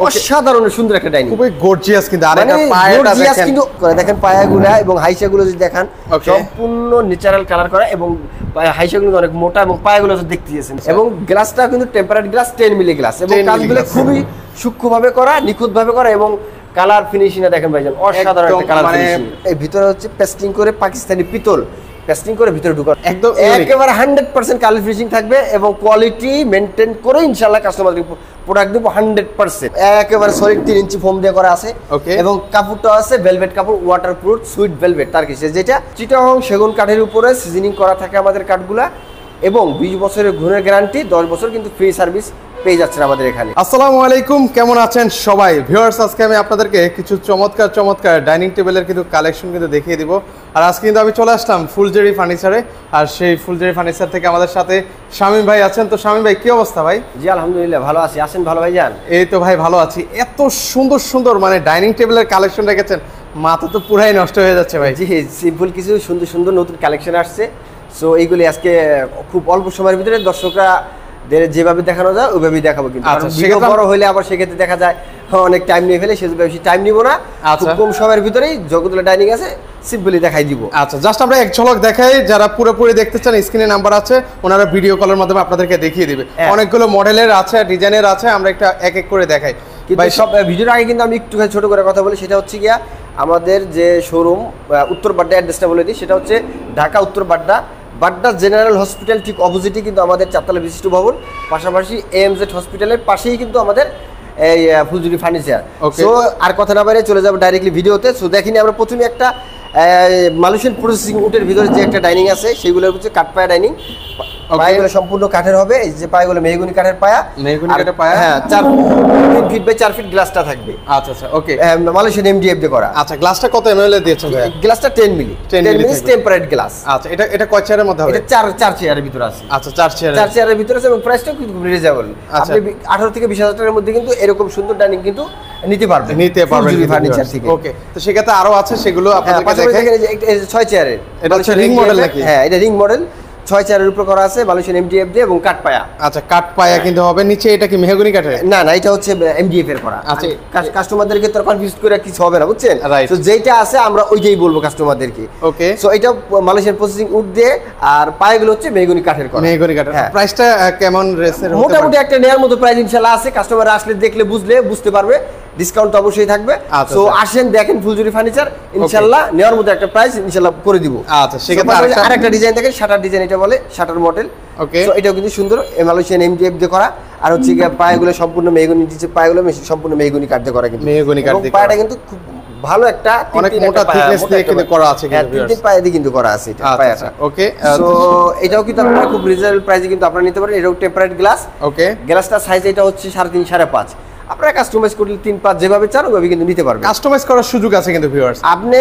অসাধারণ সুন্দর একটা ডাইনিং, খুবই গর্জিয়াস কিন্তু। আর এটা পায়াটা দেখেন, কিন্তু দেখেন পায়াগুলো এবং হাইসাগুলো যদি দেখেন সম্পূর্ণ ন্যাচারাল কালার করা, এবং হাইসাগুলো অনেক মোটা এবং পায়াগুলো দেখতে দিয়েছেন। এবং গ্লাসটা কিন্তু টেম্পারেট গ্লাস 10 মিলি গ্লাস, এবং কাজগুলো খুবই সূক্ষ্মভাবে করা, নিখুঁতভাবে করা, এবং কালার ফিনিশিংটা দেখেন ভাইজান অসাধারণ একটা কালার ফিনিশিং। এই ভিতরে হচ্ছে পেস্টিং করে পাকিস্তানি পিতল পেস্টিং করে ভিতরে ঢুকা, একদম একেবারে 100% কালার ফিনিশিং থাকবে, এবং কোয়ালিটি মেইনটেইন করে ইনশাআল্লাহ কাস্টমারকে প্রোডাক্ট দেব 100%। একেবারে সলিড 3 ইঞ্চি ফোম দিয়ে করা আছে, এবং কাপড়টা আছে ভেলভেট কাপড়, ওয়াটারপ্রুফ সুইট ভেলভেট টার্কিশ, যেটা চিটাগং সেগুন কাঠের উপরে সিজনিং করা থাকে আমাদের কাঠগুলা, এবং 20 বছরের গুণের গ্যারান্টি, 10 বছর কিন্তু ফ্রি সার্ভিস পেয়ে যাচ্ছেন আমাদের এখানে। আসসালামু আলাইকুম, কেমন আছেন সবাই ভিউয়ার্স? আজকে আমি আপনাদেরকে কিছু চমৎকার ডাইনিং টেবিলের কিন্তু কালেকশন কিন্তু দেখিয়ে দিব। আর আজকে কিন্তু আমি চলে আসলাম ফুলজেরি ফার্নিচারে, আর সেই ফুলজেরি ফার্নিচার থেকে আমাদের সাথে শামীম ভাই আছেন। তো শামীম ভাই, কি অবস্থা ভাই? জি আলহামদুলিল্লাহ ভালো আছি, আসেন ভালো ভাই যান। এই তো ভাই ভালো আছি। এত সুন্দর মানে ডাইনিং টেবিলের কালেকশন রেখেছেন, মাথা তো পুরাই নষ্ট হয়ে যাচ্ছে ভাই। জি সিম্পল কিছু সুন্দর নতুন কালেকশন আসছে, সো এইগুলি আজকে খুব অল্প সময়ের ভিতরে দর্শকরা যেভাবে দেখানো যায় ওইভাবেই দেখাবো। কিন্তু ভিডিও বড় হলে আবার সেক্ষেত্রে দেখা যায় অনেক টাইম নিয়ে ফেলে, সেজন্য বেশি টাইম নিব না, খুব কম সময়ের ভিতরেই যতগুলো ডাইনিং আছে সিম্পলি দেখাই দিব। আচ্ছা, জাস্ট আমরা এক ঝলক দেখাই, যারা পুরোপুরি দেখতে চান স্ক্রিনে নাম্বার আছে, ওনারা ভিডিও কলের মাধ্যমে আপনাদেরকে দেখিয়ে দিবে। অনেকগুলো মডেলের আছে, ডিজাইনের আছে, আমরা একটা এক এক করে দেখাই। ভাই সব ভিডিওর আগে কিন্তু আমি একটু ছোট করে কথা বলি, সেটা হচ্ছে গিয়া আমাদের যে শোরুম উত্তর বাড্ডা, অ্যাড্রেসটা বলে দিই, সেটা হচ্ছে ঢাকা উত্তর বাড্ডা জেনারেল হসপিটাল ঠিক অপোজিটই কিন্তু আমাদের 4 তলা বিশিষ্ট ভবন, পাশাপাশি এএমজেড হসপিটালের পাশেই কিন্তু আমাদের এই ফুলজুরি ফার্নিচার। সো আর কথা না বাইরে চলে যাবো ডাইরেক্টলি ভিডিওতে। সো দেখিনি আমরা প্রথমে একটা মালয়েশিয়ান প্রসেসিং উডের ভিতরে যে একটা ডাইনিং আছে, সেগুলো হচ্ছে কাঠপায়া ডাইনিং। পায়াগুলো সম্পূর্ণ কাঠের হবে, এই যে পায়াগুলো মেহগনি কাঠের পায়া, হ্যাঁ 3 ফিট বাই 4 ফিট গ্লাসটা থাকবে। আচ্ছা ওকে, মালয়েশিয়ান এমডিএফ দিয়ে করা। আচ্ছা, গ্লাসটা কত এমএল এর দিয়েছেন ভাই? গ্লাসটা 10 মিলি টেম্পারেট গ্লাস। আচ্ছা, এটা কয় চেয়ারের মধ্যে হবে? এটা 4 চেয়ারের ভিতরে আছে। আচ্ছা, 4 চেয়ারের ভিতরে আছে, এবং প্রাইসটা কিন্তু রিজনেবল। আপনি 18 থেকে 20,000 টাকার মধ্যে কিন্তু এরকম সুন্দর ডাইনিং কিন্তু নিতে পারবেন ফার্নিচার থেকে। ওকে, তো সেক্ষেত্রে আরো আছে, সেগুলো আপনাদেরকে দেখাই। এই 6 চেয়ারের, এটা হচ্ছে রিং মডেল নাকি? হ্যাঁ, এটা রিং মডেল, 6 চেয়ারের উপর করা আছে মালয়েশিয়ান এমডিএফ দিয়ে, এবং কাঠপায়া। আচ্ছা, কাঠপায়া কিন্তু হবে। নিচে এটা কি মেহগনি কাঠের? না, এটা হচ্ছে এমডিএফ এর করা। আচ্ছা, কাস্টমারদেরকে তো কনফিউজ করে কিছু হবে না, বুঝছেন? তো যেটা আছে আমরা ওইটাই বলবো কাস্টমারদেরকে। ওকে, সো এটা মালয়েশিয়ান প্রসেসিং উড দিয়ে, আর পায়াগুলো হচ্ছে মেহগনি কাঠের করা। মেহগনি কাঠের। প্রাইসটা কেমন রেসের? মোটামুটি একটা নেয়ার মতো প্রাইস ইনশাআল্লাহ আছে, কাস্টমার আসলে দেখলে বুঝতে পারবে, ডিসকাউন্ট তো অবশ্যই থাকবে। সো আসেন দেখেন ফুলজুরি ফার্নিচার, ইনশাআল্লাহ নেওয়ার মতো একটা প্রাইস ইনশাআল্লাহ করে দিব। আচ্ছা, সেক্ষেত্রে আরেকটা ডিজাইন দেখেন, শাটার ডিজাইন, এটা বলে শাটার মডেল। ওকে, সো এটাও কিন্তু সুন্দর মালয়েশিয়ান এমডিএফ দিয়ে করা, আর হচ্ছে কি পায়াগুলো সম্পূর্ণ মেহগনি, নিচে পায়াগুলো সম্পূর্ণ মেহগনি কাঠ দিয়ে করা, কিন্তু মেহগনি কাঠ দিয়ে পায়াটা কিন্তু খুব ভালো একটা অনেক মোটা থিকনেস দিয়ে কিন্তু করা আছে, কিন্তু 3 পায়া দিয়ে কিন্তু করা আছে এটা পায়াটা। ওকে, সো এটাও কিন্তু আপনারা খুব রিজনেবল প্রাইসে কিন্তু আপনারা নিতে পারেন। এটাও টেম্পারেট গ্লাস। ওকে, গ্লাসটা সাইজ এটা হচ্ছে 3.5 5.5। আপনারা কাস্টমাইজ করলে 3-5 যেভাবে চান ওইভাবে কিন্তু নিতে পারবেন। কাস্টমাইজ করার সুযোগ আছে কিন্তু ভিউয়ার্স, আপনি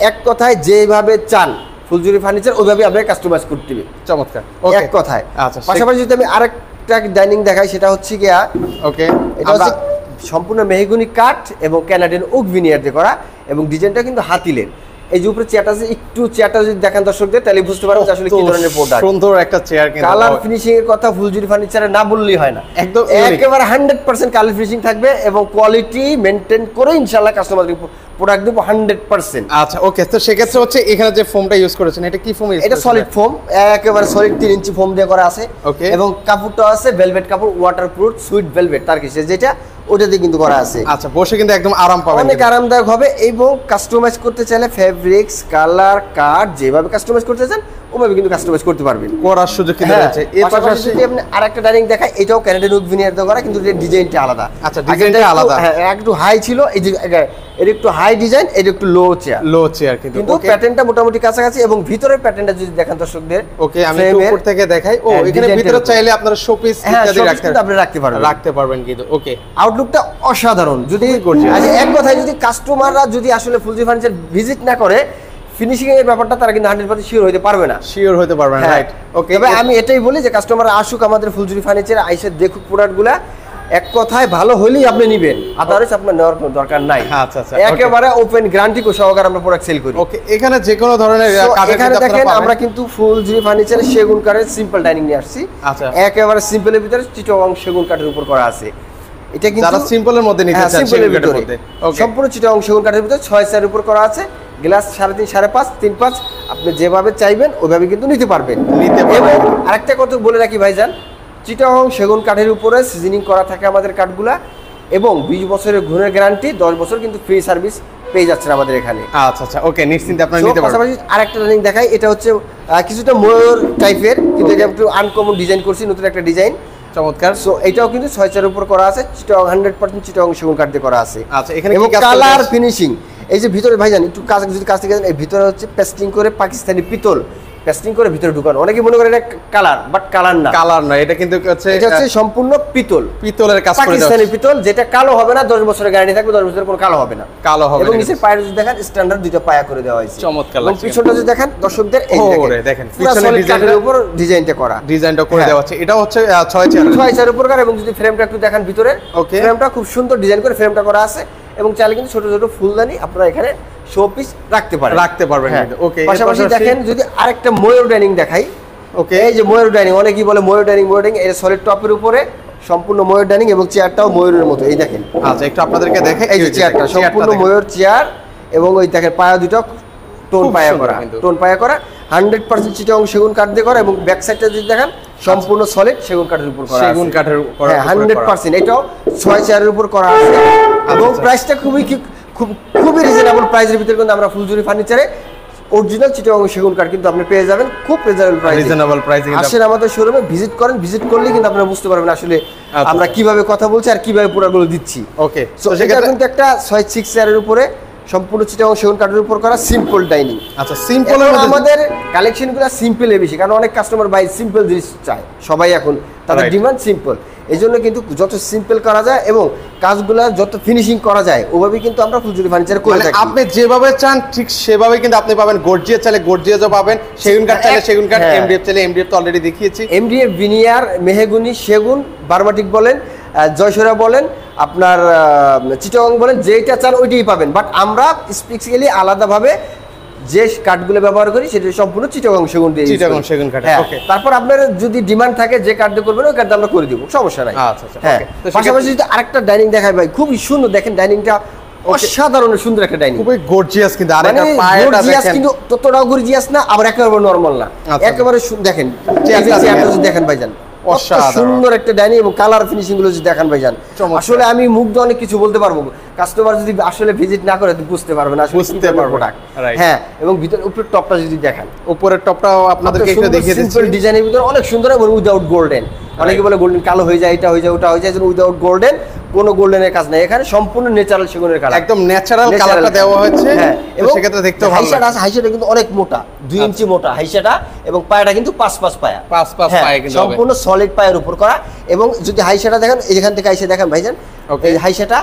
এক কথায় যেভাবে চান ফুলজুরি ফার্নিচার ওইভাবে আপনি কাস্টমাইজ করতে হবে। চমৎকার, এক কথায়। আচ্ছা, পাশাপাশি যদি আমি আরেকটা ডাইনিং দেখাই, সেটা হচ্ছে গিয়া ওকে, এটা হচ্ছে সম্পূর্ণ মেহগনি কাঠ এবং কানাডিয়ান ওক ভিনিয়ার দিয়ে করা, এবং ডিজাইনটা কিন্তু হাতিলের। এই যে উপরে চেয়ারটা আছে, একটু চেয়ারটা যদি দেখেন দর্শকদের, তাহলে বুঝতে পারবেন আসলে কি ধরনের প্রোডাক্ট। সুন্দর একটা চেয়ার, কিন্তু কালার ফিনিশিং এর কথা ফুলজুরি ফার্নিচারে না বললেই হয় না, একদম একেবারে 100% কালার ফিনিশিং থাকবে, এবং কোয়ালিটি মেইনটেইন করে ইনশাআল্লাহ কাস্টমারকে প্রোডাক্ট দেব 100%। আচ্ছা ওকে, তো সেক্ষেত্রে হচ্ছে এখানে যে ফোমটা ইউজ করেছেন, এটা কি ফোম ইউজ করেছেন? এটা সলিড ফোম, একেবারে সলিড 3 ইঞ্চি ফোম দিয়ে করা আছে। ওকে, এবং কাপড়টা আছে ভেলভেট কাপড়, ওয়াটারপ্রুফ সুইট ভেলভেট টার্কিশ, যেটা ওটাতে কিন্তু করা আছে। আচ্ছা, বসে কিন্তু একদম আরাম পাবেন, অনেক আরামদায়ক হবে। এবং কাস্টমাইজ করতে চাইলে ফেব্রিক্স, কালার, কাট যেভাবে কাস্টমাইজ করতে চান ওভাবে কিন্তু কাস্টমাইজ করতে পারবের সুযোগ কিন্তু রয়েছে। এর পাশাপাশি যদি আপনি আরেকটা ডাইনিং দেখাই, এটাও কানাডিয়ান ওক ভিনিয়ার দিয়ে করা, কিন্তু এর ডিজাইনটা আলাদা। আচ্ছা, ডিজাইনটা আলাদা। হ্যাঁ, একটু হাই ছিল, এই যে এর একটু হাই ডিজাইন, এর একটু লো চেয়ার, কিন্তু প্যাটার্নটা মোটামুটি কাছাকাছি। এবং ভিতরের প্যাটার্নটা যদি দেখেন দর্শকদের, ওকে আমি একটু উপর থেকে দেখাই। ও এখানে ভিতরে চাইলে আপনারা শোপিস ইত্যাদি রাখতে পারবেন কিন্তু। ওকে, আউটলুকটা অসাধারণ। যদি এক কথায় যদি কাস্টমাররা যদি আসলে ফুলজুরি ফার্নিচার ভিজিট না করে, ফিনিশিং এর ব্যাপারটা তারা কিন্তু 100% শিওর হতে পারবে না। রাইট। ওকে, তবে আমি এটাই বলি যে কাস্টমাররা আসুক আমাদের ফুলজুরি ফার্নিচার, আইসে দেখুক প্রোডাক্টগুলা, এক কথায় ভালো হলেই আপনি নেবেন, আদারওয়াইজ আপনার নেওয়ার কোনো দরকার নাই। আচ্ছা, একেবারে ওপেন গ্যারান্টি সহকারে আমরা প্রোডাক্ট সেল করি। ওকে, এখানে যে কোনো ধরনের কাঠের এখানে দেখেন আমরা কিন্তু ফুলজুরি ফার্নিচারে সেগুন কাঠের সিম্পল ডাইনিং নিয়ে আসছি। আচ্ছা, একেবারে সিম্পলের ভিতরে চিটাগং সেগুন কাঠের উপর করা আছে। এটা কিন্তু যারা সিম্পলের মধ্যে নিতে চান সিম্পলের ভিতরে সম্পূর্ণ চিটাগং সেগুন কাঠের ভিতরে 6 চেয়ারের উপর করা আছে, গ্লাস 3.5 5.5 3.5 আপনি যেভাবে চাইবেন ওইভাবে কিন্তু নিতে পারবেন। এবং আরেকটা কথা বলে রাখি ভাইজান, চিটাগং সেগুন কাঠের উপরে সিজনিং করা থাকে আমাদের কাঠগুলা, এবং 20 বছরের গুণের গ্যারান্টি, 10 বছর কিন্তু ফ্রি সার্ভিস পেয়ে যাচ্ছেন আমাদের এখানে। আচ্ছা আচ্ছা, ওকে, নিশ্চিন্তে আপনারা নিতে পারবেন। পাশাপাশি আরেকটা ডাইনিং দেখাই, এটা হচ্ছে কিছুটা ময়ূর টাইপের, কিন্তু এটা একটু আনকমন ডিজাইন করছি, নতুন একটা ডিজাইন, চমৎকার। সো এটাও কিন্তু 6 চেয়ারের উপর করা আছে, চিটাগং 100% চিটাগং সেগুন কাঠ দিয়ে করা আছে। আচ্ছা, এখানে এবং কি কাজ কালার ফিনিশিং, এই যে ভিতরে ভাইজান একটু কাজ, যদি কাজ থেকে এই ভিতরে হচ্ছে পেস্টিং করে পাকিস্তানি পিতল পেস্টিং করে ভিতরে ঢুকানো, অনেকে মনে করে এটা কালার, বাট কালার না, কালার না, এটা কিন্তু হচ্ছে সম্পূর্ণ পিতল, পিতলের কাজ করে পাকিস্তানি পিতল, যেটা কালো হবে না, 10 বছরের গ্যারান্টি থাকবে, 10 বছরের কোনো কালো হবে না, কালো হবে। এবং নিচের পায়ের যদি দেখেন স্ট্যান্ডার্ড দুটো পায়া করে দেওয়া হয়েছে, চমৎকার এবং লাগছে। পিছনটা যদি দেখেন দর্শকদের, এই দেখেন পিছনের ডিজাইনের উপর ডিজাইনটা করা, ডিজাইনটা করে দেওয়া আছে। এটা হচ্ছে 6 চেয়ারের উপর করা, এবং যদি ফ্রেমটা একটু দেখেন ভিতরে, ফ্রেমটা খুব সুন্দর ডিজাইন করে ফ্রেমটা করা আছে, এবং চাইলে কিন্তু ছোট ছোট ফুলদানি আপনারা এখানে শো পিস রাখতে পারবেন। ওকে, পাশাপাশি দেখেন যদি আরেকটা ময়ূর ডাইনিং দেখাই, ওকে, এই যে ময়ূর ডাইনিং, অনেকেই বলে ময়ূর ডাইনিং, এটা সলিড টপের উপরে সম্পূর্ণ ময়ূর ডাইনিং, এবং চেয়ারটাও ময়ূরের মতো, এই দেখেন। আচ্ছা, একটু আপনাদেরকে দেখে, এই যে চেয়ারটা সম্পূর্ণ ময়ূর চেয়ার, এবং ওই দেখেন পায়া দুটো টোন পায়া করা 100% চিটাগং সেগুন কাঠ দিয়ে করা, এবং ব্যাক সাইডটা যদি দেখেন সম্পূর্ণ সলিড সেগুন কাঠের উপর করা, সেগুন কাঠের উপর 100%। এটাও 6 চেয়ারের উপর করা আছে, এবং প্রাইসটা খুবই রিজনেবল প্রাইসের ভিতরে কিন্তু আমরা ফুলজুরি ফার্নিচারে অরিজিনাল চিটাগং সেগুন কাঠ কিন্তু আপনি পেয়ে যাবেন খুব রিজনেবল প্রাইসে। আসেন আমাদের শোরুমে ভিজিট করেন, ভিজিট করলে কিন্তু আপনারা বুঝতে পারবেন আসলে আমরা কিভাবে কথা বলছি আর কিভাবে পুরোগুলো দিচ্ছি। ওকে, সো এটা কিন্তু একটা 6 চেয়ারের উপরে সম্পূর্ণ চিটাগং সেগুন কাঠের উপর করা সিম্পল ডাইনিং। আচ্ছা, সিম্পল আমাদের কালেকশনগুলো সিম্পলে বেশি, কারণ অনেক কাস্টমার বাই সিম্পল জিনিস চায়, সবাই এখন তাদের ডিমান্ড সিম্পল, এই জন্য কিন্তু যত সিম্পল করা যায় এবং কাজগুলো যত ফিনিশিং করা যায় ওভাবে কিন্তু আমরা ফুলজুরি ফার্নিচার করে থাকি। আপনি যেভাবে চান ঠিক সেভাবে কিন্তু আপনি পাবেন, গর্জিয়াস চাইলে গর্জিয়াসও পাবেন, সেগুন কাঠ চাইলে সেগুন কাঠ, এমডিএফ চাইলে এমডিএফ তো অলরেডি দেখিয়েছি, এমডিএফ, ভিনিয়ার, মেহগুনি, সেগুন, বার্মাটিক বলেন, জয়সরা বলেন, আপনার চিটাগং বলেন, যেটা চান ওইটাই পাবেন, বাট আমরা স্পেশালি আলাদাভাবে যে কাঠগুলো ব্যবহার করি সেটা সম্পূর্ণ চিটাগং সেগুন দিয়ে, চিটাগং সেগুন কাঠ। ওকে, তারপর আপনার যদি ডিমান্ড থাকে যে কাঠ দিয়ে করবেন ওই কাঠ আমরা করে দিব, সমস্যা নাই। আচ্ছা আচ্ছা, হ্যাঁ, পাশাপাশি যদি আরেকটা ডাইনিং দেখাই ভাই, খুবই সুন্দর, দেখেন ডাইনিংটা অসাধারণ সুন্দর একটা ডাইনিং, খুবই গর্জিয়াস, কিন্তু আরেকটা পায়াটা দেখেন, কিন্তু ততটাও গর্জিয়াস না, আবার একেবারে নরমাল না, একেবারে দেখেন চেয়ারটা যদি দেখেন ভাইজান, সুন্দর একটা ডাইনিং, এবং কালার ফিনিশিং গুলো যদি দেখেন ভাইজান, আসলে আমি মুগ্ধ, অনেক কিছু বলতে পারবো, কাস্টমার যদি আসলে ভিজিট না করে বুঝতে পারবে না, বুঝতে পারবো না। হ্যাঁ, এবং ভিতরে উপরের টপটা যদি দেখেন, উপরের টপটাও আপনাদেরকে একটু দেখিয়ে দিচ্ছি, সিম্পল ডিজাইনের ভিতরে অনেক সুন্দর, এবং উইদাউট গোল্ডেন, অনেকে বলে গোল্ডেন কালো হয়ে যায়, এটা হয়ে যায়, ওটা হয়ে যায়, উইদাউট গোল্ডেন, কোনো গোল্ডেনের কাজ নাই এখানে, সম্পূর্ণ ন্যাচারাল সেগুনের কালার, একদম ন্যাচারাল কালারটা দেওয়া হয়েছে। হ্যাঁ, এবং সেক্ষেত্রে দেখতে ভালো লাগে। হাইশাটা কিন্তু অনেক মোটা, 2 ইঞ্চি মোটা হাইশাটা, এবং পায়াটা কিন্তু 5 পায়া, 5 পায়া কিন্তু সম্পূর্ণ সলিড পায়ের উপর করা, এবং যদি হাইশাটা দেখেন, এখান থেকে হাইশা দেখেন ভাইজান, এই হাইশাটা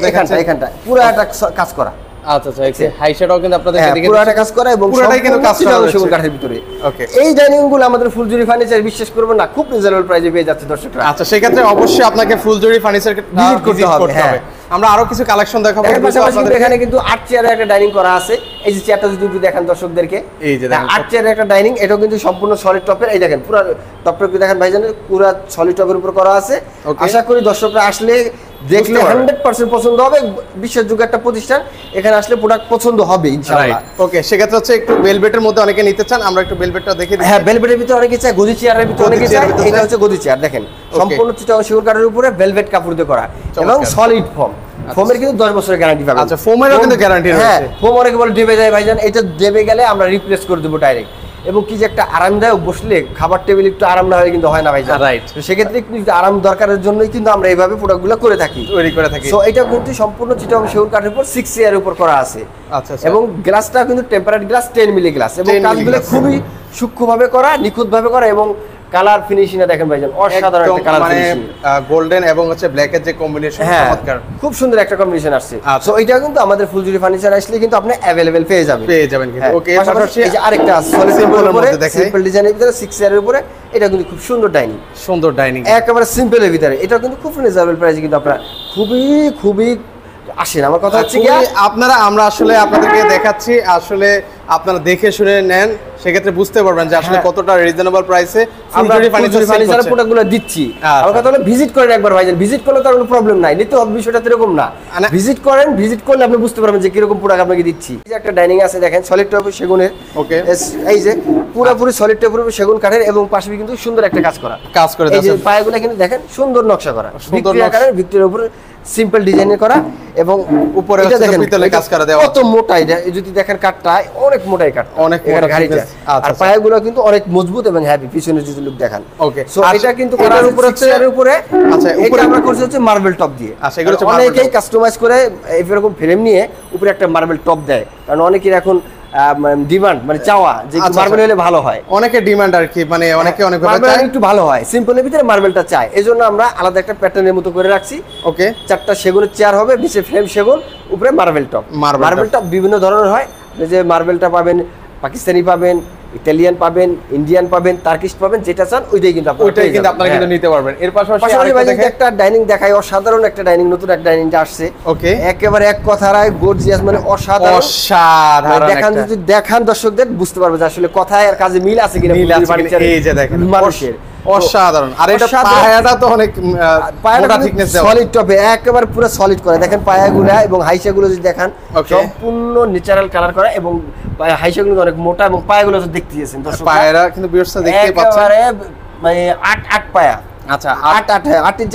দেখেন, এখানটা পুরো একটা কাজ করা। আচ্ছা আচ্ছা, হাইশাটাও কিন্তু আপনাদেরকে দেখে পুরোটা কাজ করা, এবং পুরোটাই কিন্তু কাজ করা সেগুন কাঠের ভিতরে। ওকে, এই ডাইনিং গুলো আমাদের ফুলজুরি ফার্নিচার বিশ্বাস করবেন না, খুব রিজনেবল প্রাইসে পেয়ে যাচ্ছে দর্শকরা। আচ্ছা, সেই ক্ষেত্রে অবশ্যই আপনাকে ফুলজুরি ফার্নিচার ভিজিট করতে হবে। হ্যাঁ, আমরা আরো কিছু কালেকশন দেখাবো। এখানে কিন্তু 8 চেয়ারের একটা ডাইনিং করা আছে, এই যে চেয়ারটা যদি একটু দেখেন দর্শকদেরকে, এই যে দেখেন 8 চেয়ারের একটা ডাইনিং, এটাও কিন্তু সম্পূর্ণ সলিড টপের, এই দেখেন পুরো টপটা একটু দেখেন ভাইজান, পুরো সলিড টপের উপর করা আছে। আশা করি দর্শকরা আসলে দেখলে 100% পছন্দ হবে, বিশ্বাসযোগ্য একটা প্রতিষ্ঠান, এখানে আসলে প্রোডাক্ট পছন্দ হবে ইনশাআল্লাহ। ওকে, সেক্ষেত্রে হচ্ছে একটু ভেলভেটের মধ্যে অনেকে নিতে চান, আমরা একটু ভেলভেটটা দেখে দিই। হ্যাঁ, ভেলভেটের ভিতরে অনেকে চায়, গদি চেয়ারের ভিতরে অনেকে চায়, এটা হচ্ছে গদি চেয়ার, দেখেন সম্পূর্ণ চিটাগং সেগুন কাঠের উপরে ভেলভেট কাপড় দিয়ে করা, এবং সলিড ফোম, ফোমের কিন্তু 10 বছরের গ্যারান্টি পাবেন। আচ্ছা, ফোমেরও কিন্তু গ্যারান্টি রয়েছে। হ্যাঁ, ফোম অনেকে বলে ডেবে যায় ভাইজান, এটা ডেবে গেলে আমরা রিপ্লেস করে দেব ডাইরেক্ট, এবং কি যে একটা আরামদায়ক, বসলে খাবার টেবিল একটু আরাম না হলে কিন্তু হয় না ভাইজান, রাইট। তো সেক্ষেত্রে কিন্তু আরাম দরকারের জন্যই কিন্তু আমরা এইভাবে প্রোডাক্টগুলো করে থাকি, তৈরি করে থাকি। সো এটা কিন্তু সম্পূর্ণ চিটাগং সেগুন কাঠের উপর 6 চেয়ারের উপর করা আছে। আচ্ছা, এবং গ্লাসটা কিন্তু টেম্পারেট গ্লাস, 10 মিলি গ্লাস, এবং কাজগুলো খুবই সূক্ষ্মভাবে করা, নিখুঁতভাবে করা, এবং কালার ফিনিশিংটা দেখেন ভাইজান, অসাধারণ একটা কালার ফিনিশিং, গোল্ডেন এবং হচ্ছে ব্ল্যাক এর যে কম্বিনেশন, চমৎকার, খুব সুন্দর একটা কম্বিনেশন আসছে। সো এটা কিন্তু আমাদের ফুলজুরি ফার্নিচার আসলে কিন্তু আপনি अवेलेबल পেয়ে যাবেন কিন্তু। ওকে, পাশাপাশি এই যে আরেকটা সলিড সিম্পলের উপরে, সিম্পল ডিজাইনের ভিতরে 6 চেয়ারের উপরে, এটা কিন্তু খুব সুন্দর ডাইনিং, একেবারে সিম্পলের ভিতরে, এটা কিন্তু খুব রিজনেবল প্রাইসে কিন্তু আপনারা খুবই আসেন। আমার কথা হচ্ছে আমরা আসলে আপনাদেরকে দেখাচ্ছি, আসলে আপনারা দেখে শুনে নেন, সেক্ষেত্রে বুঝতে পারবেন যে আসলে কতটা রিজনেবল প্রাইসে আমরা ফার্নিচার প্রোডাক্টগুলো দিচ্ছি। আমার কথা হলো ভিজিট করেন একবার ভাইজান, ভিজিট করলে তো কোনো প্রবলেম নাই, নিতে হবে বিষয়টা এরকম না। ভিজিট করেন, ভিজিট করলে আপনি বুঝতে পারবেন যে কিরকম প্রোডাক্ট আপনাকে দিচ্ছি। এই যে একটা ডাইনিং আছে দেখেন, সলিড টপ সেগুনের, ওকে, এই যে পুরোপুরি সলিড টপ সেগুন কাঠের এবং পাশে কিন্তু সুন্দর একটা কাজ করা। এই যে পায়াগুলো কিন্তু দেখেন সুন্দর নকশা করা, ভিক্টোরিয়া কাঠের, ভিক্টোরিয়ার উপরে সিম্পল ডিজাইনের করা এবং উপরে দেখেন পিতলের কাজ করা দেওয়া। কত মোটা এটা, যদি দেখেন কাঠটা অনেক মোটাই কাঠ, অনেক মোটা গাড়িটা। আর পায়াগুলো কিন্তু অনেক মজবুত এবং হেভি, পিছনে যদি লুক দেখান। ওকে, সো এটা কিন্তু করার উপরে চেয়ারের উপরে, আচ্ছা উপরে আমরা করছি হচ্ছে মার্বেল টপ দিয়ে। আচ্ছা, এগুলো হচ্ছে অনেকেই কাস্টমাইজ করে এরকম ফ্রেম নিয়ে উপরে একটা মার্বেল টপ দেয়, কারণ অনেকের এখন ডিমান্ড মানে চাওয়া যে মার্বেল হলে ভালো হয়, অনেকে ডিমান্ড আর কি, মানে অনেকে অনেক ভাবে চায় একটু ভালো হয়, সিম্পলের ভিতরে মার্বেলটা চায়। এজন্য আমরা আলাদা একটা প্যাটার্নের মতো করে রাখছি। ওকে, 4টা সেগুনের চেয়ার হবে, নিচে ফ্রেম সেগুন, উপরে মার্বেল টপ। মার্বেল টপ বিভিন্ন ধরনের হয়, যে মার্বেলটা পাবেন পাকিস্তানি পাবেন, ইতালিয়ান পাবেন, ইন্ডিয়ান পাবেন, টার্কিশ পাবেন, যেটা চান ওইটাই কিন্তু আপনারা কিন্তু নিতে পারবেন। এর পাশাপাশি একটা ডাইনিং দেখাই, অসাধারণ একটা ডাইনিং, নতুন একটা ডাইনিংটা আসছে। ওকে, একেবারে এক কথায় গর্জিয়াস, মানে অসাধারণ। অসাধারণ দেখান, যদি দেখান দর্শকদের বুঝতে পারবে যে আসলে কথায় আর কাজে মিল আছে কিনা। এই যে দেখেন মানুষের অসাধারণ, আর এটা পায়াটা তো অনেক মোটা থিকনেস দেওয়া, সলিড টপে একেবারে পুরো সলিড করে। দেখেন পায়াগুলো এবং হাইসাগুলো যদি দেখান সম্পূর্ণ ন্যাচারাল কালার করা এবং হাইসাগুলো অনেক মোটা এবং পায়াগুলো তো দেখতে দিয়েছেন দর্শক, পায়াটা কিন্তু ভিউয়ার্সরা দেখতেই পাচ্ছেন, মানে 8 পায়া। আচ্ছা,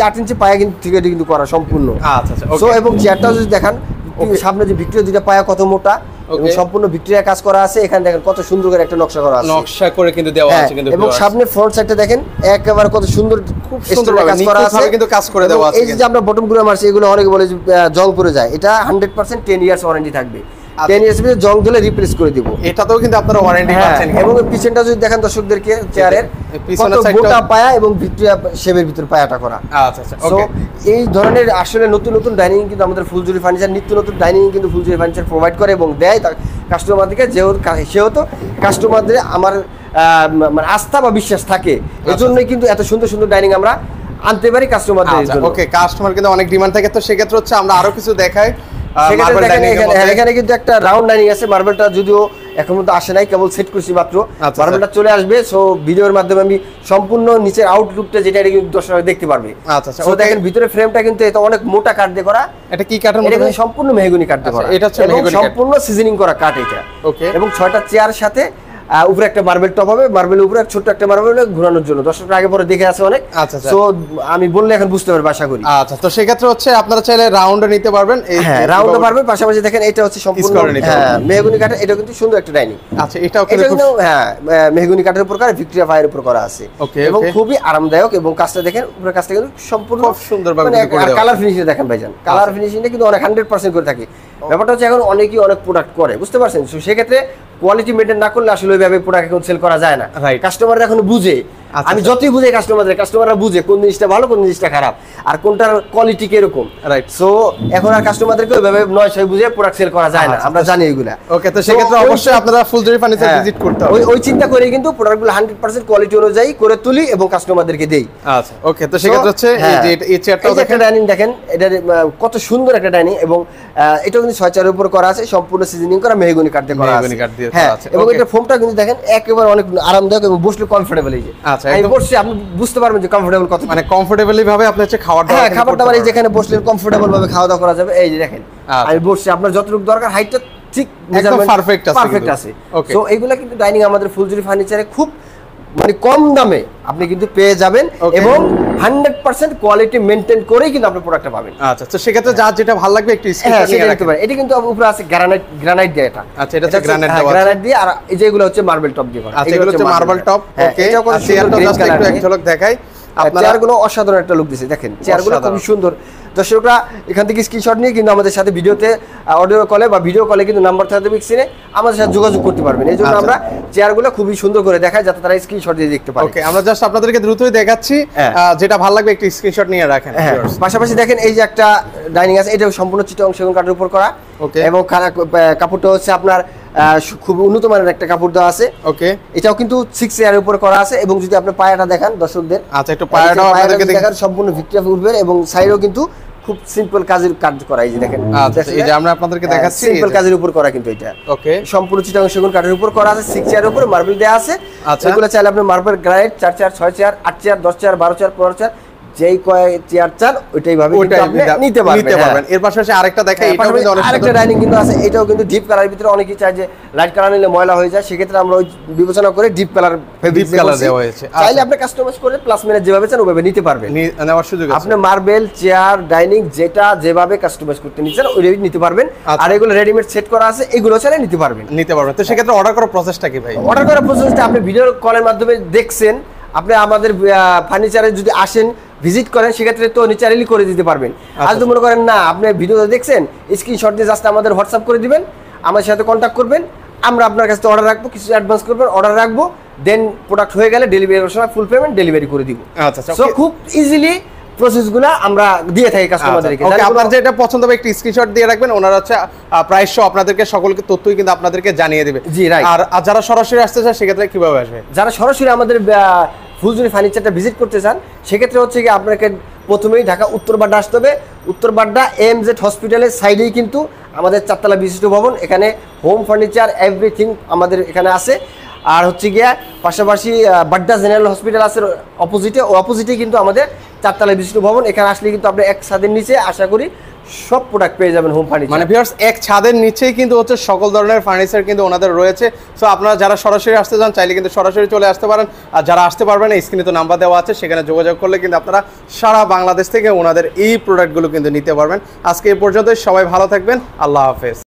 8 ইঞ্চি পায়া কিন্তু থেকে কিন্তু করা সম্পূর্ণ। আচ্ছা আচ্ছা, সো এবং চেয়ারটাও যদি দেখান সামনে যে ভিক্টোরিয়া দুইটা পায়া কত মোটা এবং সম্পূর্ণ ভিক্টোরিয়া কাজ করা আছে। এখানে দেখেন কত সুন্দর করে একটা নকশা করা আছে, নকশা করে কিন্তু দেওয়া আছে কিন্তু, এবং সামনে ফ্রন্ট সাইডটা দেখেন একেবারে কত সুন্দর, খুব সুন্দর কাজ করা আছে, কিন্তু কাজ করে দেওয়া আছে। এই যে আমরা বটম গুলো মারছি, এগুলো অনেকে বলে যে জং পড়ে যায়, এটা 100% 10 ইয়ার্স ওয়ারেন্টি থাকবে। 10 ইয়ার্স ভিতরে জং দিলে রিপ্লেস করে দিব, এটাতেও কিন্তু আপনারা ওয়ারেন্টি পাচ্ছেন। এবং পিছনটা যদি দেখেন দর্শকদেরকে, চেয়ারের পিছনের সাইডটা পায়া এবং ভিক্টোরিয়া শেপের ভিতর পায়াটা করা। আচ্ছা আচ্ছা, ওকে। এই ধরনের আসলে নতুন নতুন ডাইনিং কিন্তু আমাদের ফুলজুরি ফার্নিচার, নিত্য নতুন ডাইনিং কিন্তু ফুলজুরি ফার্নিচার প্রোভাইড করে এবং দেয় কাস্টমারদেরকে, সেহেতু কাস্টমারদের আমার মানে আস্থা বা বিশ্বাস থাকে, এজন্যই কিন্তু এত সুন্দর সুন্দর ডাইনিং আমরা আনতে পারি কাস্টমারদের জন্য। ওকে, কাস্টমার কিন্তু অনেক ডিমান্ড থাকে, তো সেক্ষেত্রে হচ্ছে আমরা আরো কিছু দেখাই। এখানে কিন্তু একটা রাউন্ড ডাইনিং আছে, মার্বেলটা যদিও এখন পর্যন্ত আসে নাই, কেবল সেট করছি মাত্র, মার্বেলটা চলে আসবে। সো ভিডিওর মাধ্যমে আমি সম্পূর্ণ নিচের আউটলুকটা যেটা এটা কিন্তু দর্শকরা দেখতে পারবে। আচ্ছা আচ্ছা, দেখেন ভিতরে ফ্রেমটা কিন্তু এটা অনেক মোটা কাঠ দিয়ে করা। এটা কি কাঠের মধ্যে? এটা সম্পূর্ণ মেহগনি কাঠ দিয়ে করা, এটা হচ্ছে মেহগনি কাঠ, সম্পূর্ণ সিজনিং করা কাঠ এটা। ওকে, এবং 6টা চেয়ার সাথে উপরে একটা মার্বেল টপ হবে, মার্বেলের উপরে ছোট একটা মার্বেল ঘোরানোর জন্য। দর্শকরা আগে পরে দেখে আছে অনেক। আচ্ছা, তো আমি বললে এখন বুঝতে পারবে আশা করি। আচ্ছা, তো সেক্ষেত্রে হচ্ছে আপনারা চাইলে রাউন্ডও নিতে পারবেন। হ্যাঁ, রাউন্ডও পারবেন। পাশাপাশি দেখেন এটা হচ্ছে সম্পূর্ণ মেহগনি কাঠের, এটা কিন্তু সুন্দর একটা ডাইনিং। আচ্ছা, এটাও কিন্তু হ্যাঁ মেহগনি কাঠের উপর করা, ভিক্টোরিয়া ফায়ার উপর করা আছে এবং খুবই আরামদায়ক। এবং কাজটা দেখেন উপরে কাজটা কিন্তু সম্পূর্ণ খুব সুন্দরভাবে করে দেওয়া। কালার ফিনিশিং দেখেন ভাইজান, কালার ফিনিশিংটা কিন্তু অনেক 100% করে থাকে। ব্যাপারটা হচ্ছে এখন অনেকেই অনেক প্রোডাক্ট করে, বুঝতে পারছেন, সেক্ষেত্রে কোয়ালিটি মেইনটেইন না করলে আসলে ওইভাবে প্রোডাক্ট এখন সেল করা যায় না। কাস্টমাররা এখন বুঝে, আমি যতই বুঝে কাস্টমাররা বুঝে কোন জিনিসটা ভালো কোন জিনিসটা খারাপ আর কোনটার কোয়ালিটি কিরকম। রাইট, সো এখন আর কাস্টমারদেরকে ওইভাবে নয় ছয় বুঝে প্রোডাক্ট সেল করা যায় না, আমরা জানি এগুলা। ওকে, তো সেক্ষেত্রে অবশ্যই আপনারা ফুলজুরি ফার্নিচার ভিজিট করতে হবে। ওই চিন্তা করে কিন্তু প্রোডাক্টগুলো 100% কোয়ালিটি অনুযায়ী করে তুলি এবং কাস্টমারদেরকে দেই। আচ্ছা, ওকে, তো সেক্ষেত্রে হচ্ছে এই যে এই চেয়ারটাও দেখেন, ডাইনিং দেখেন, এটা কত সুন্দর একটা ডাইনিং এবং এটা কিন্তু 6 চেয়ারের উপর করা আছে, সম্পূর্ণ সিজনিং করা মেহগনি কাঠ দিয়ে করা আছে। মেহগনি কাঠ দিয়ে করা আছে এবং এটা ফোমটা কিন্তু দেখেন একেবারে অনেক আরামদায়ক এবং বসলে কমফোর্টেবল। এই যে আচ্ছা, আমি বসছি, আপনি বুঝতে পারবেন যে কমফোর্টেবল কত, মানে কমফোর্টেবলি ভাবে আপনি হচ্ছে খাবার দাবার এই যেখানে বসলে কমফোর্টেবল ভাবে খাওয়া দাওয়া করা যাবে। এই যে দেখেন আমি বসছি, আপনার যতটুকু দরকার হাইটটা ঠিক একদম পারফেক্ট আছে। সো এইগুলা কিন্তু ডাইনিং আমাদের ফুলজুরি ফার্নিচারে খুব মানে কম দামে আপনি কিন্তু পেয়ে যাবেন এবং 100% কোয়ালিটি মেইনটেইন করেই কিন্তু আপনি প্রোডাক্টটা পাবেন। আচ্ছা, তো সেক্ষেত্রে যার যেটা ভালো লাগবে একটু স্ক্রিনশট নিয়ে রাখতে পারেন। এটা কিন্তু উপরে আছে গ্রানাইট দিয়ে, এটা আচ্ছা, এটা হচ্ছে গ্রানাইট দিয়ে, আর এই যেগুলো হচ্ছে মার্বেল টপ দিয়ে করা। আচ্ছা, এগুলো হচ্ছে মার্বেল টপ। ওকে, চেয়ারটা জাস্ট একটু এক ঝলক দেখাই। আপনারা চেয়ারগুলো অসাধারণ একটা লুক দিয়েছে, দেখেন চেয়ারগুলো খুব সুন্দর। দর্শকরা এখান থেকে স্ক্রিনশট নিয়ে কিন্তু আমাদের সাথে ভিডিওতে অডিও কলে বা ভিডিও কলে কিন্তু নাম্বার থাকবে স্ক্রিনে, আমাদের সাথে যোগাযোগ করতে পারবেন। এই জন্য আমরা চেয়ারগুলো খুবই সুন্দর করে দেখাই যাতে তারা স্ক্রিনশট দিয়ে দেখতে পারে। ওকে, আমরা জাস্ট আপনাদেরকে দ্রুতই দেখাচ্ছি, যেটা ভালো লাগবে একটু স্ক্রিনশট নিয়ে রাখেন। পাশাপাশি দেখেন এই যে একটা ডাইনিং আছে, এটা সম্পূর্ণ চিটাগং সেগুন কাঠের উপর করা। ওকে, এবং কাপড়টা হচ্ছে আপনার খুব উন্নত মানের একটা কাপড় দেওয়া আছে। ওকে, এটাও কিন্তু 6 চেয়ারের উপর করা আছে এবং যদি আপনি পায়াটা দেখান দর্শকদের, আচ্ছা একটু পায়াটাও আপনাদেরকে দেখান, সম্পূর্ণ ভিক্টোরিয়া উঠবে এবং সাইডেও কিন্তু খুব সিম্পল কাজের কাজ করা, এই যে দেখেন এই যে আমরা আপনাদেরকে দেখাচ্ছি সিম্পল কাজের উপর করা, কিন্তু এটা ওকে সম্পূর্ণ চিটাং সেগুন কাঠের উপর করা আছে, 6 চেয়ারের উপর মার্বেল দেওয়া আছে। এগুলো চাইলে আপনি marble granite 4 chair 6 chair 8 chair 10 chair 12 chair 15 chair যেই কয় চেয়ার চান ওইটাই ভাবে আপনি নিতে পারবেন। এর পাশাপাশি আরেকটা দেখাই, এটাও কিন্তু অনেক আরেকটা ডাইনিং কিন্তু আছে, এটাও কিন্তু ডিপ কালারের ভিতরে। অনেকেই চায় যে লাইট কালার নিলে ময়লা হয়ে যায়, সেক্ষেত্রে আমরা ওই বিবেচনা করে ডিপ কালার দেওয়া হয়েছে। চাইলে আপনি কাস্টমাইজ করে প্লাস মাইনাস যেভাবে চান ওইভাবে নিতে পারবেন, নেওয়ার সুযোগ আছে। আপনি মার্বেল চেয়ার ডাইনিং যেটা যেভাবে কাস্টমাইজ করতে নিচ্ছেন ওইভাবেই নিতে পারবেন। আর এগুলো রেডিমেড সেট করা আছে, এগুলো চাইলে নিতে পারবেন। তো সেক্ষেত্রে অর্ডার করার প্রসেসটা কি ভাই? অর্ডার করার প্রসেসটা আপনি ভিডিও কলের মাধ্যমে দেখছেন, আপনি আমাদের ফার্নিচারে যদি আসেন ভিজিট করেন সেক্ষেত্রে তো নিচারেলি করে দিতে পারবেন। আর যদি মনে করেন না আপনি ভিডিও দেখছেন, স্ক্রিনশট দিয়ে জাস্ট আমাদের হোয়াটসঅ্যাপ করে দিবেন, আমার সাথে কন্ট্যাক্ট করবেন, আমরা আপনার কাছে অর্ডার রাখবো, কিছু অ্যাডভান্স করবেন, অর্ডার রাখবো, দেন প্রোডাক্ট হয়ে গেলে ডেলিভারির সময় ফুল পেমেন্ট ডেলিভারি করে দিব। আচ্ছা, সো খুব ইজিলি প্রসেসগুলো আমরা দিয়ে থাকি কাস্টমারদেরকে। ওকে, আপনার যেটা পছন্দ হবে একটা স্ক্রিনশট দিয়ে রাখবেন, ওনারা হচ্ছে প্রাইস সহ আপনাদেরকে সকলকে তথ্যই কিন্তু আপনাদেরকে জানিয়ে দেবে। জি রাইট। আর যারা সরাসরি আসতে চায় সেক্ষেত্রে কিভাবে আসবে? যারা সরাসরি আমাদের ফুলজুরি ফার্নিচারটা ভিজিট করতে চান সেক্ষেত্রে হচ্ছে কি আপনাকে প্রথমেই ঢাকা উত্তরবাড্ডা আসতে হবে। উত্তরবাড্ডা AMZ হসপিটালের সাইডেই কিন্তু আমাদের 4 তলা বিশিষ্ট ভবন, এখানে হোম ফার্নিচার এভরিথিং আমাদের এখানে আছে। আর হচ্ছে গিয়া পাশাপাশি বাড্ডা জেনারেল হসপিটাল আছে অপোজিটে কিন্তু আমাদের 4 তলা বিশিষ্ট ভবন। এখানে আসলে কিন্তু আপনি এক ছাদের নিচে আশা করি সব প্রোডাক্ট পেয়ে যাবেন হোম ফার্নিচার। মানে ভিউয়ার্স এক ছাদের নিচেই কিন্তু হচ্ছে সকল ধরনের ফার্নিচার কিন্তু ওনাদের রয়েছে। সো আপনারা যারা সরাসরি আসতে চান চাইলে কিন্তু সরাসরি চলে আসতে পারেন, আর যারা আসতে পারবেন স্ক্রিনে তো নাম্বার দেওয়া আছে, সেখানে যোগাযোগ করলে কিন্তু আপনারা সারা বাংলাদেশ থেকে ওনাদের এই প্রোডাক্টগুলো কিন্তু নিতে পারবেন। আজকে এই পর্যন্তই, সবাই ভালো থাকবেন, আল্লাহ হাফেজ।